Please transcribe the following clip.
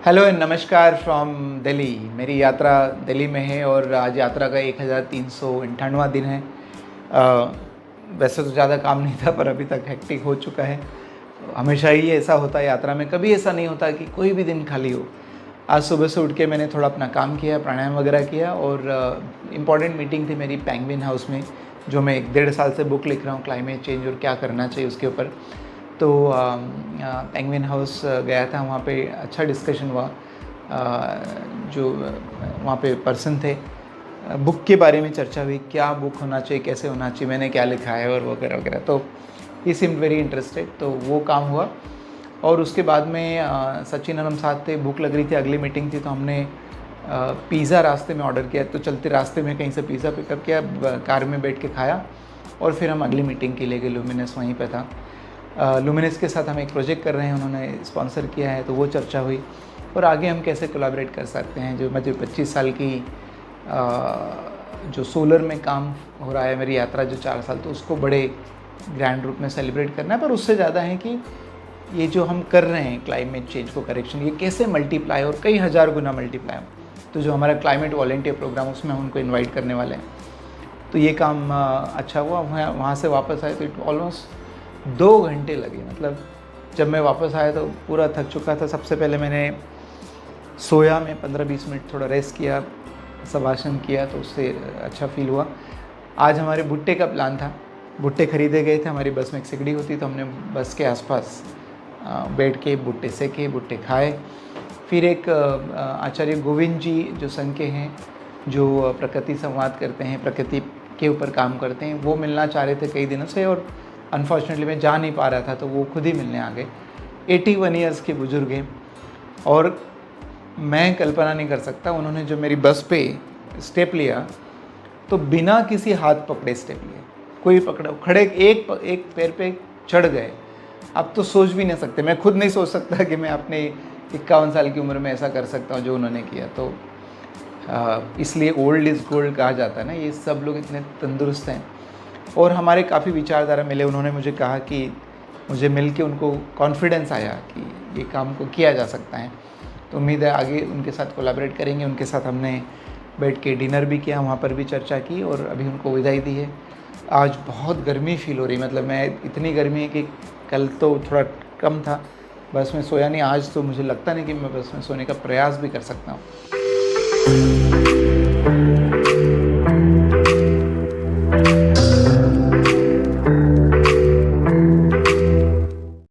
Hello and नमस्कार from Delhi. मेरी यात्रा दिल्ली में है और आज यात्रा का 1398वां दिन है। वैसे तो ज़्यादा काम नहीं था पर अभी तक हेक्टिक हो चुका है। हमेशा ही ऐसा होता है यात्रा में, कभी ऐसा नहीं होता कि कोई भी दिन खाली हो। आज सुबह से उठ के मैंने थोड़ा अपना काम किया, प्राणायाम वगैरह किया और इम्पॉर्टेंट मीटिंग थी मेरी पेंगुइन हाउस में, जो मैं 1 डेढ़ साल से बुक लिख रहा हूँ क्लाइमेट चेंज और क्या करना चाहिए उसके ऊपर। तो पेंगुइन हाउस गया था, वहाँ पे अच्छा डिस्कशन हुआ। जो वहाँ पे पर्सन थे, बुक के बारे में चर्चा हुई, क्या बुक होना चाहिए, कैसे होना चाहिए, मैंने क्या लिखा है और वगैरह वगैरह। तो ही सीम्ड वेरी इंटरेस्टेड, तो वो काम हुआ। और उसके बाद में सचिन और हम साथ थे, भूख लग रही थी, अगली मीटिंग थी, तो हमने पिज़्ज़ा रास्ते में ऑर्डर किया। तो चलते रास्ते में कहीं से पिज़्ज़ा पिकअप किया, कार में बैठ के खाया और फिर हम अगली मीटिंग के लिए गए। लुमिनस वहीं पे था। लुमिनस के साथ हम एक प्रोजेक्ट कर रहे हैं, उन्होंने स्पॉन्सर किया है, तो वो चर्चा हुई और आगे हम कैसे कोलैबोरेट कर सकते हैं। जो मुझे 25 साल की जो सोलर में काम हो रहा है, मेरी यात्रा जो 4 साल, तो उसको बड़े ग्रैंड रूप में सेलिब्रेट करना है। पर उससे ज़्यादा है कि ये जो हम कर रहे हैं क्लाइमेट चेंज को करेक्शन, ये कैसे मल्टीप्लाई और कई हज़ार गुना मल्टीप्लाई हो। तो जो हमारा क्लाइमेट वॉलंटियर प्रोग्राम, उसमें हम उनको इन्वाइट करने वाले हैं। तो ये काम अच्छा हुआ। वहाँ से वापस आए तो इट ऑलमोस्ट 2 घंटे लगे। मतलब जब मैं वापस आया तो पूरा थक चुका था। सबसे पहले मैंने सोया में 15-20 मिनट थोड़ा रेस्ट किया, शवासन किया, तो उससे अच्छा फील हुआ। आज हमारे भुट्टे का प्लान था, भुट्टे खरीदे गए थे। हमारी बस में एक सिगड़ी होती, तो हमने बस के आसपास बैठ के भुट्टे सेके, भुट्टे खाए। फिर एक आचार्य गोविंद जी जो संघ के हैं, जो प्रकृति संवाद करते हैं, प्रकृति के ऊपर काम करते हैं, वो मिलना चाह रहे थे कई दिनों से और अनफॉर्चुनेटली मैं जा नहीं पा रहा था, तो वो खुद ही मिलने आ गए। 81 ईयर्स के बुज़ुर्ग हैं और मैं कल्पना नहीं कर सकता, उन्होंने जो मेरी बस पे स्टेप लिया तो बिना किसी हाथ पकड़े स्टेप लिए, कोई पकड़ा, खड़े एक पैर पे चढ़ गए। अब तो सोच भी नहीं सकते, मैं खुद नहीं सोच सकता कि मैं अपने 51 साल की उम्र में ऐसा कर सकता हूँ जो उन्होंने किया। तो इसलिए ओल्ड इज़ गोल्ड कहा जाता है ना। ये सब लोग इतने तंदुरुस्त हैं और हमारे काफ़ी विचारधारा मिले। उन्होंने मुझे कहा कि मुझे मिल के उनको कॉन्फिडेंस आया कि ये काम को किया जा सकता है। तो उम्मीद है आगे उनके साथ कोलैबोरेट करेंगे। उनके साथ हमने बैठ के डिनर भी किया, वहाँ पर भी चर्चा की और अभी उनको विदाई दी है। आज बहुत गर्मी फील हो रही, मतलब मैं इतनी गर्मी है कि कल तो थोड़ा कम था, बस में सोया नहीं। आज तो मुझे लगता नहीं कि मैं बस में सोने का प्रयास भी कर सकता हूँ।